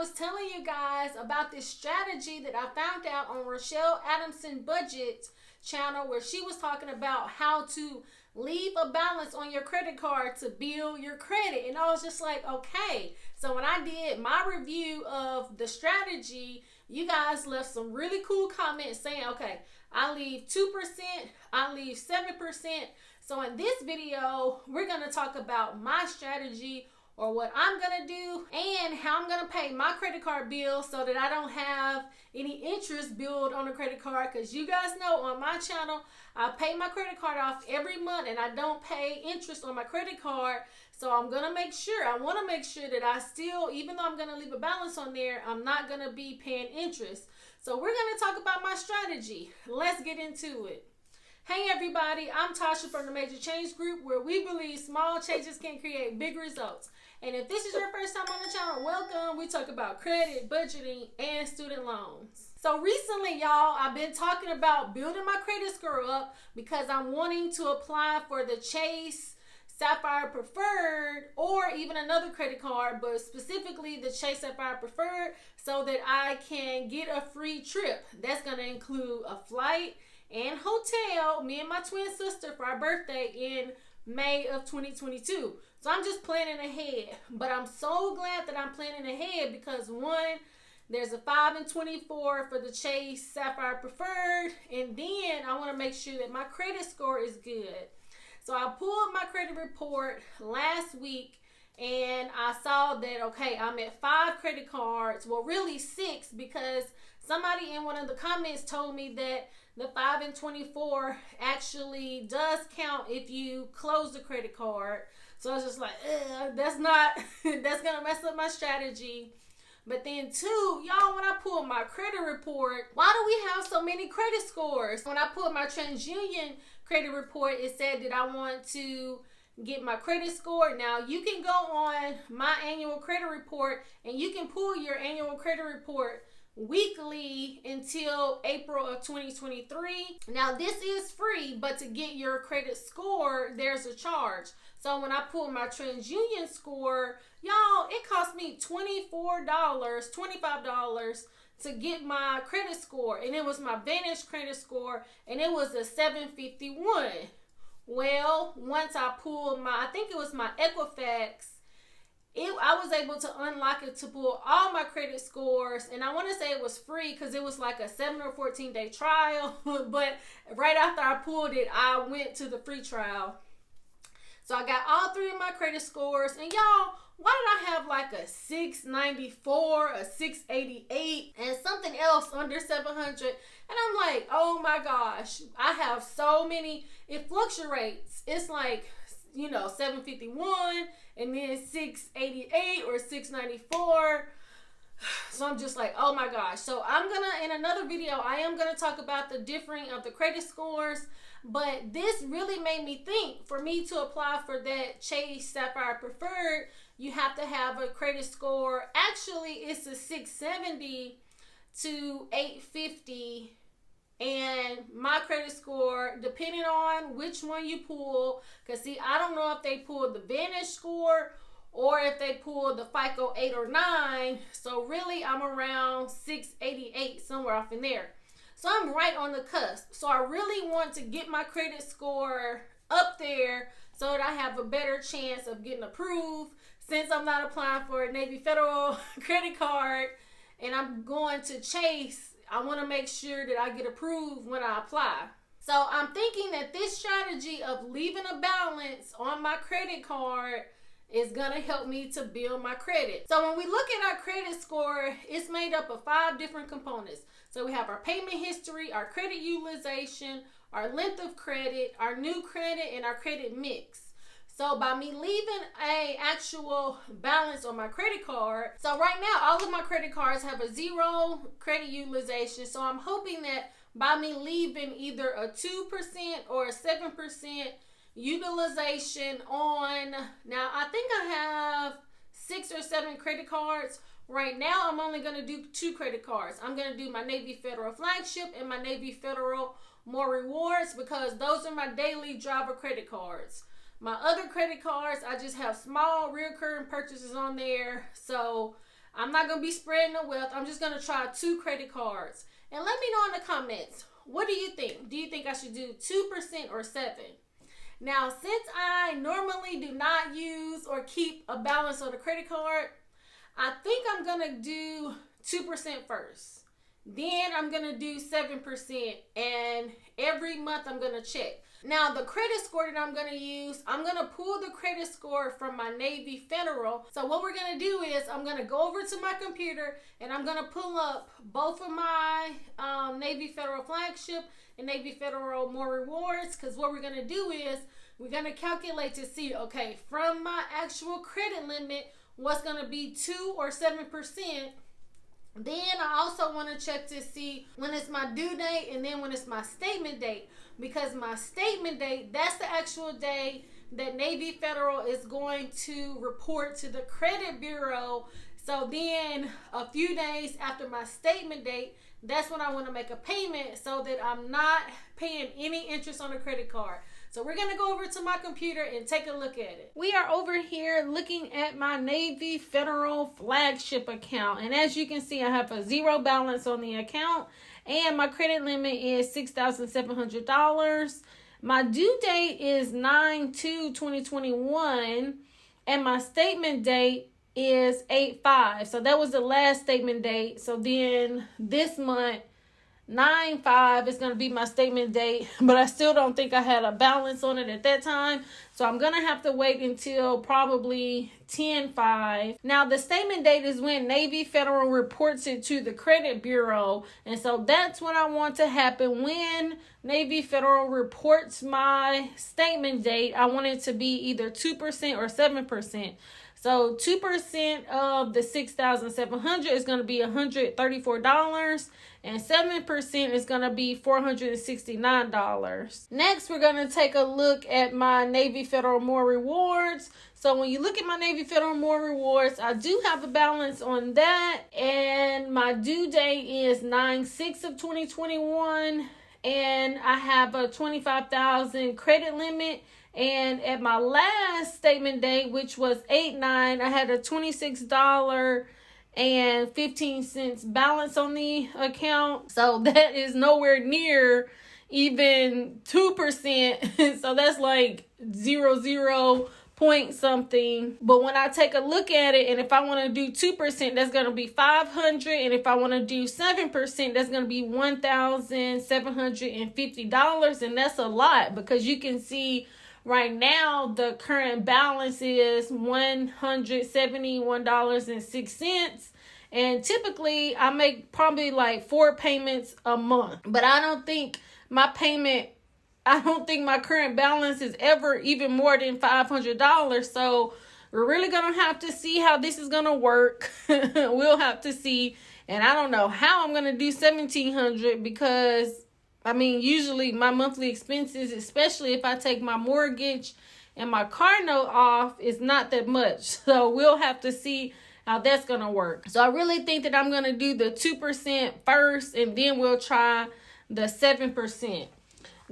was telling you guys about this strategy that I found out on Rochelle Adamson Budget channel, where she was talking about how to leave a balance on your credit card to build your credit. And I was just like, okay. So when I did my review of the strategy, you guys left some really cool comments saying, okay, I leave 2%, I leave 7%. So in this video, we're going to talk about my strategy, or what I'm going to do, and how I'm going to pay my credit card bill so that I don't have any interest billed on the credit card. Because you guys know on my channel, I pay my credit card off every month and I don't pay interest on my credit card. So I'm going to make sure, I want to make sure that I still, even though I'm going to leave a balance on there, I'm not going to be paying interest. So we're going to talk about my strategy. Let's get into it. Hey everybody, I'm Tasha from the Major Change Group, where we believe small changes can create big results. And if this is your first time on the channel, welcome. We talk about credit, budgeting, and student loans. So recently, y'all, I've been talking about building my credit score up because I'm wanting to apply for the Chase Sapphire Preferred, or even another credit card, but specifically the Chase Sapphire Preferred, so that I can get a free trip. That's going to include a flight and hotel, me and my twin sister, for our birthday in May of 2022. So I'm just planning ahead. But I'm so glad that I'm planning ahead because, one, there's a 5 and 24 for the Chase Sapphire Preferred. And then I want to make sure that my credit score is good. So I pulled my credit report last week and I saw that, okay, I'm at 5 credit cards. Well, really 6, because somebody in one of the comments told me that the 5 and 24 actually does count if you close the credit card. So I was just like, that's going to mess up my strategy. But then 2, y'all, when I pulled my credit report, why do we have so many credit scores? When I pulled my Transunion credit report, it said that I want to get my credit score. Now, you can go on my annual credit report and you can pull your annual credit report weekly until April of 2023. Now, this is free, but to get your credit score, there's a charge. So when I pulled my Transunion score, y'all, it cost me $25 to get my credit score. And it was my Vantage credit score, and it was a 751. Well, once I pulled I think it was my Equifax, I was able to unlock it to pull all my credit scores. And I want to say it was free because it was like a 7 or 14 day trial. But right after I pulled it, I went to the free trial. So I got all 3 of my credit scores. And y'all, why did I have like a 694, a 688, and something else under 700? And I'm like, oh my gosh, I have so many. It fluctuates. It's like, 751 and then 688 or 694. So I'm just like, oh my gosh. So in another video, I am gonna talk about the differing of the credit scores. But this really made me think, for me to apply for that Chase Sapphire Preferred, you have to have a credit score. Actually, it's a 670 to 850. And my credit score, depending on which one you pull, because see, I don't know if they pulled the Vantage score or if they pulled the Fico 8 or 9. So really, I'm around 688, somewhere off in there. So I'm right on the cusp. So I really want to get my credit score up there so that I have a better chance of getting approved. Since I'm not applying for a Navy Federal credit card and I'm going to Chase, I want to make sure that I get approved when I apply. So I'm thinking that this strategy of leaving a balance on my credit card is going to help me to build my credit. So when we look at our credit score, it's made up of 5 different components. So we have our payment history, our credit utilization, our length of credit, our new credit, and our credit mix. So by me leaving a actual balance on my credit card, so right now all of my credit cards have a 0 credit utilization. So I'm hoping that by me leaving either a 2% or a 7% utilization on, now I think I have 6 or 7 credit cards. Right now I'm only going to do 2 credit cards. I'm going to do my Navy Federal Flagship and my Navy Federal More Rewards, because those are my daily driver credit cards. My other credit cards, I just have small recurring purchases on there. So I'm not going to be spreading the wealth. I'm just going to try 2 credit cards. And let me know in the comments, what do you think? Do you think I should do 2% or 7%? Now, since I normally do not use or keep a balance on a credit card, I think I'm going to do 2% first. Then I'm going to do 7%. And every month I'm going to check. Now, the credit score that I'm going to use, I'm going to pull the credit score from my Navy Federal. So what we're going to do is I'm going to go over to my computer and I'm going to pull up both of my Navy Federal Flagship and Navy Federal More Rewards, because what we're going to do is we're going to calculate to see, okay, from my actual credit limit, what's going to be 2 or 7%. Then I also want to check to see when it's my due date and then when it's my statement date, because my statement date, that's the actual day that Navy Federal is going to report to the credit bureau. So then a few days after my statement date, that's when I want to make a payment so that I'm not paying any interest on the credit card. So we're going to go over to my computer and take a look at it. We are over here looking at my Navy Federal Flagship account. And as you can see, I have a 0 balance on the account. And my credit limit is $6,700. My due date is 9/2/2021. And my statement date is 8/5. So that was the last statement date. So then this month, 9/5 is going to be my statement date, but I still don't think I had a balance on it at that time. So I'm going to have to wait until probably 10/5. Now, the statement date is when Navy Federal reports it to the credit bureau. And so that's what I want to happen. When Navy Federal reports my statement date, I want it to be either 2% or 7%. So 2% of the $6,700 is going to be $134, and 7% is going to be $469. Next, we're going to take a look at my Navy Federal More Rewards. So when you look at my Navy Federal More Rewards, I do have a balance on that, and my due date is 9/6/2021, and I have a $25,000 credit limit. And at my last statement date, which was 8/9, I had a $26.15 balance on the account. So that is nowhere near even 2%. So that's like 0 point something. But when I take a look at it, and if I want to do 2%, that's going to be $500. And if I want to do 7%, that's going to be $1,750. And that's a lot, because you can see right now, the current balance is $171.06. And typically, I make probably like 4 payments a month. But I don't think my current balance is ever even more than $500. So we're really going to have to see how this is going to work. We'll have to see. And I don't know how I'm going to do $1,700, because usually my monthly expenses, especially if I take my mortgage and my car note off, is not that much. So we'll have to see how that's going to work. So I really think that I'm going to do the 2% first, and then we'll try the 7%.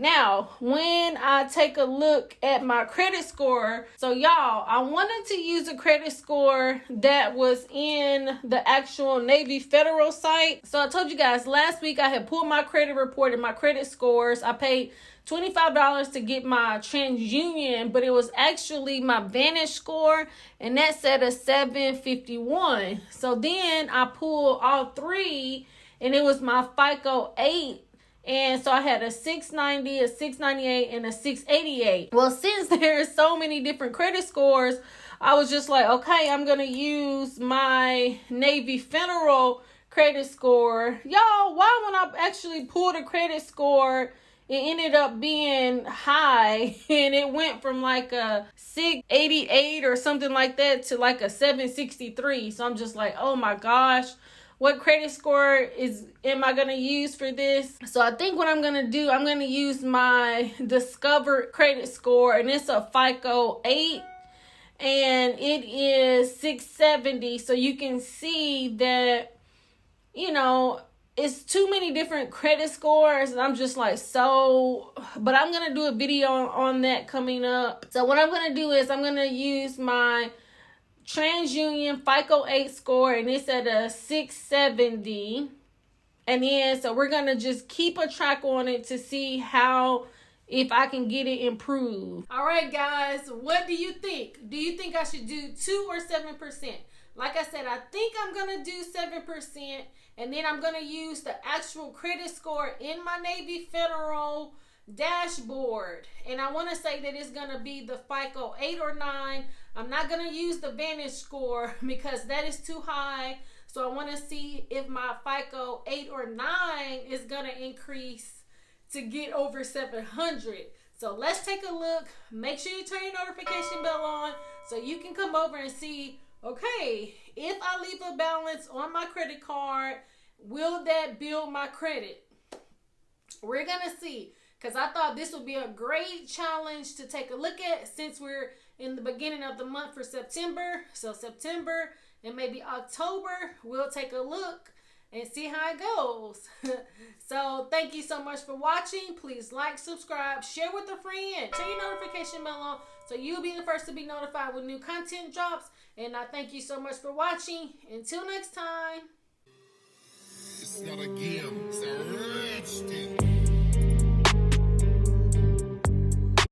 Now, when I take a look at my credit score, so y'all, I wanted to use a credit score that was in the actual Navy Federal site. So I told you guys last week I had pulled my credit report and my credit scores. I paid $25 to get my Transunion, but it was actually my Vantage score, and that said a 751. So then I pulled all 3, and it was my Fico 8. And so I had a 690, a 698, and a 688. Well, since there's so many different credit scores, I was just like, okay, I'm going to use my Navy Federal credit score. Y'all, why when I actually pulled a credit score, it ended up being high, and it went from like a 688 or something like that to like a 763. So I'm just like, oh my gosh. What credit score am I going to use for this? So I think what I'm going to do, I'm going to use my Discover credit score, and it's a Fico 8, and it is 670. So you can see that, it's too many different credit scores, and I'm just like, but I'm going to do a video on that coming up. So what I'm going to do is I'm going to use my TransUnion FICO 8 score, and it's at a 670. And then, so we're going to just keep a track on it to see if I can get it improved. All right, guys, what do you think? Do you think I should do 2 or 7%? Like I said, I think I'm going to do 7%, and then I'm going to use the actual credit score in my Navy Federal dashboard. And I want to say that it's going to be the FICO 8 or 9. I'm not going to use the Vantage score because that is too high. So I want to see if my FICO 8 or 9 is going to increase to get over 700. So let's take a look. Make sure you turn your notification bell on so you can come over and see, okay, if I leave a balance on my credit card, will that build my credit? We're going to see, because I thought this would be a great challenge to take a look at since we're in the beginning of the month for September. So September and maybe October, we'll take a look and see how it goes. So thank you so much for watching. Please like, subscribe, share with a friend, turn your notification bell on so you'll be the first to be notified when new content drops. And I thank you so much for watching. Until next time. It's not a game, sir.